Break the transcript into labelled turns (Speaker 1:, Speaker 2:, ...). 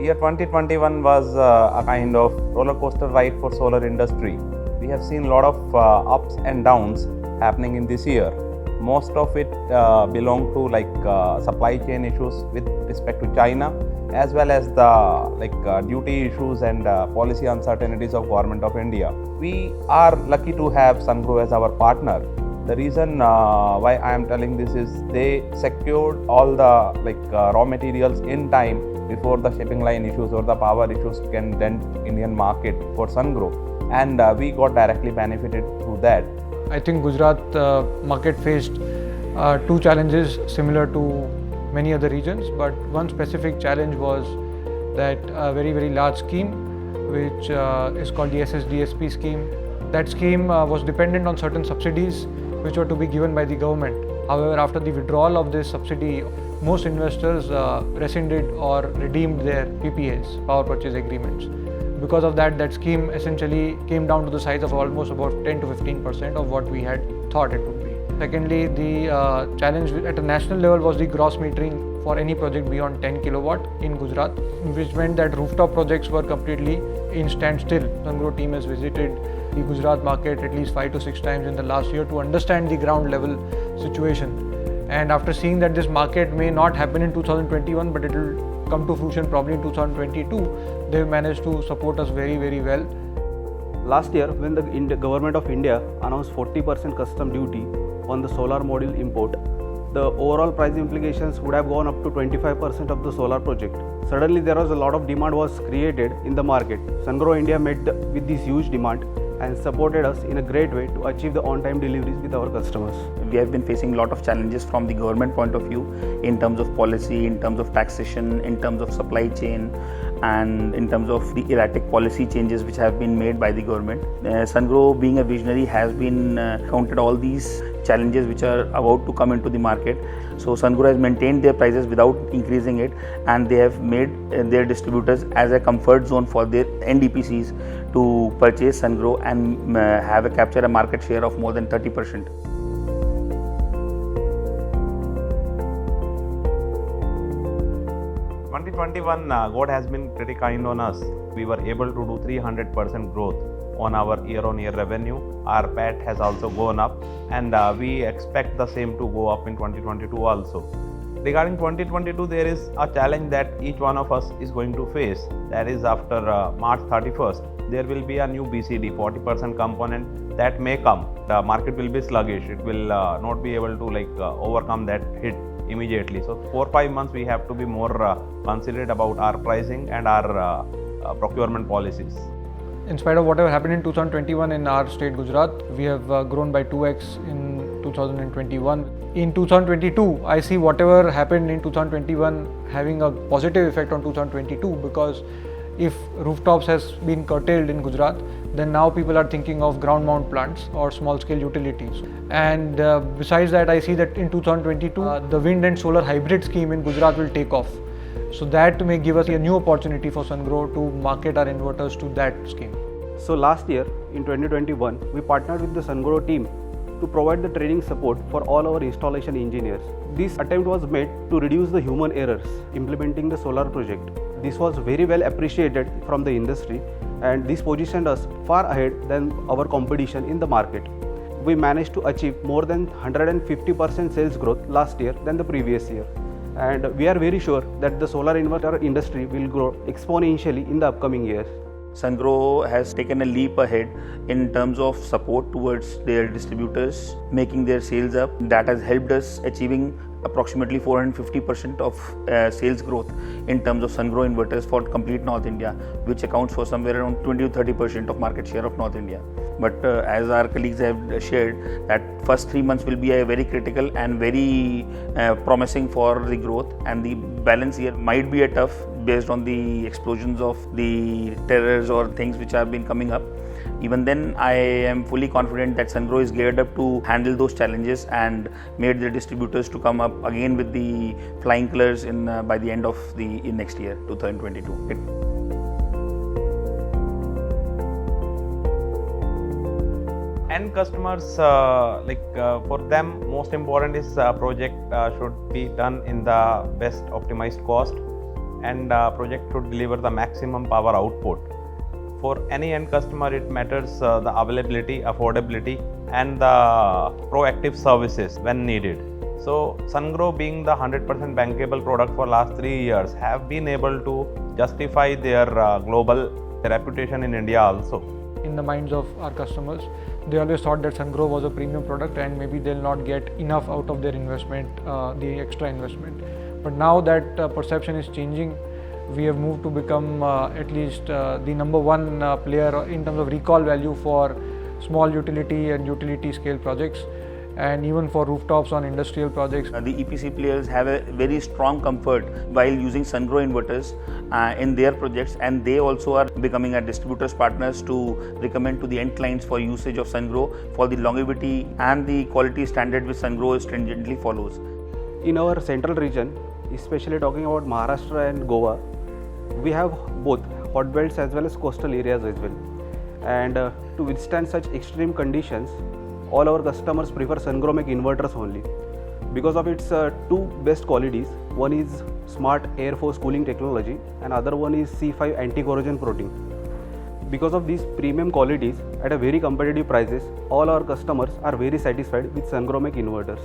Speaker 1: Year 2021 was a kind of roller coaster ride for solar industry. We have seen a lot of ups and downs happening in this year. Most of it belong to supply chain issues with respect to China, as well as the duty issues and policy uncertainties of Government of India. We are lucky to have Sungrow as our partner. The reason why I am telling this is they secured all the raw materials in time before the shipping line issues or the power issues can dent Indian market for Sungrow, and we got directly benefited through that.
Speaker 2: I think Gujarat market faced two challenges similar to many other regions, but one specific challenge was that a very large scheme which is called the SSDSP scheme. That scheme was dependent on certain subsidies which were to be given by the government. However, after the withdrawal of this subsidy, most investors rescinded or redeemed their PPAs, power purchase agreements. Because of that, that scheme essentially came down to the size of almost about 10 to 15% of what we had thought it would be. Secondly, the challenge at a national level was the gross metering for any project beyond 10 kilowatt in Gujarat, which meant that rooftop projects were completely in standstill. Sungrow team has visited the Gujarat market at least 5 to 6 times in the last year to understand the ground level situation. And after seeing that this market may not happen in 2021, but it will come to fruition probably in 2022, they managed to support us very well.
Speaker 3: Last year, when the Government of India announced 40% custom duty on the solar module import, the overall price implications would have gone up to 25% of the solar project. Suddenly, there was a lot of demand was created in the market. Sungrow India met with this huge demand and supported us in a great way to achieve the on-time deliveries with our customers.
Speaker 4: We have been facing a lot of challenges from the government point of view in terms of policy, in terms of taxation, in terms of supply chain, and in terms of the erratic policy changes which have been made by the government. Sungrow, being a visionary, has been counted all these challenges which are about to come into the market. So Sungrow has maintained their prices without increasing it, and they have made their distributors as a comfort zone for their NDPCs to purchase Sungrow and capture a market share of more than 30%.
Speaker 1: In 2021, God has been pretty kind on us. We were able to do 300% growth on our year-on-year revenue. Our PAT has also gone up, and we expect the same to go up in 2022 also. Regarding 2022, there is a challenge that each one of us is going to face. That is, after March 31st, there will be a new BCD 40% component that may come. The market will be sluggish. It will not be able to overcome that hit immediately. So 4-5 months we have to be more considerate about our pricing and our procurement policies.
Speaker 2: In spite of whatever happened in 2021 in our state Gujarat, we have grown by 2x in 2021. In 2022, I see whatever happened in 2021 having a positive effect on 2022, because if rooftops has been curtailed in Gujarat, then now people are thinking of ground mount plants or small scale utilities. And besides that, I see that in 2022, the wind and solar hybrid scheme in Gujarat will take off. So that may give us a new opportunity for Sungrow to market our inverters to that scheme.
Speaker 3: So last year, in 2021, we partnered with the Sungrow team to provide the training support for all our installation engineers. This attempt was made to reduce the human errors implementing the solar project. This was very well appreciated from the industry, and this positioned us far ahead than our competition in the market. We managed to achieve more than 150% sales growth last year than the previous year. And we are very sure that the solar inverter industry will grow exponentially in the upcoming years.
Speaker 4: Sungrow has taken a leap ahead in terms of support towards their distributors, making their sales up. That has helped us achieving approximately 450% of sales growth in terms of Sungrow inverters for complete North India, which accounts for somewhere around 20 to 30% of market share of North India. But as our colleagues have shared, that first 3 months will be a very critical and very promising for the growth, and the balance year might be a tough based on the explosions of the terrors or things which have been coming up. Even then, I am fully confident that Sungrow is geared up to handle those challenges and made the distributors to come up again with the flying colors by the end of the next year, 2022.
Speaker 1: End customers, for them, most important is project should be done in the best optimized cost. and project should deliver the maximum power output. For any end customer, it matters the availability, affordability, and the proactive services when needed. So Sungrow, being the 100% bankable product for last 3 years, have been able to justify their global reputation in India also.
Speaker 2: In the minds of our customers, they always thought that Sungrow was a premium product and maybe they'll not get enough out of their investment, the extra investment. But now that perception is changing, we have moved to become at least the number one player in terms of recall value for small utility and utility scale projects, and even for rooftops on industrial projects.
Speaker 4: The EPC players have a very strong comfort while using Sungrow inverters in their projects, and they also are becoming our distributors partners to recommend to the end clients for usage of Sungrow for the longevity and the quality standard which Sungrow stringently follows.
Speaker 3: In our central region, especially talking about Maharashtra and Goa, we have both hot belts as well as coastal areas as well. And to withstand such extreme conditions, all our customers prefer Sungrow Make inverters only because of its two best qualities. One is smart air force cooling technology and other one is C5 anti-corrosion coating. Because of these premium qualities at a very competitive prices, all our customers are very satisfied with Sungrow Make inverters.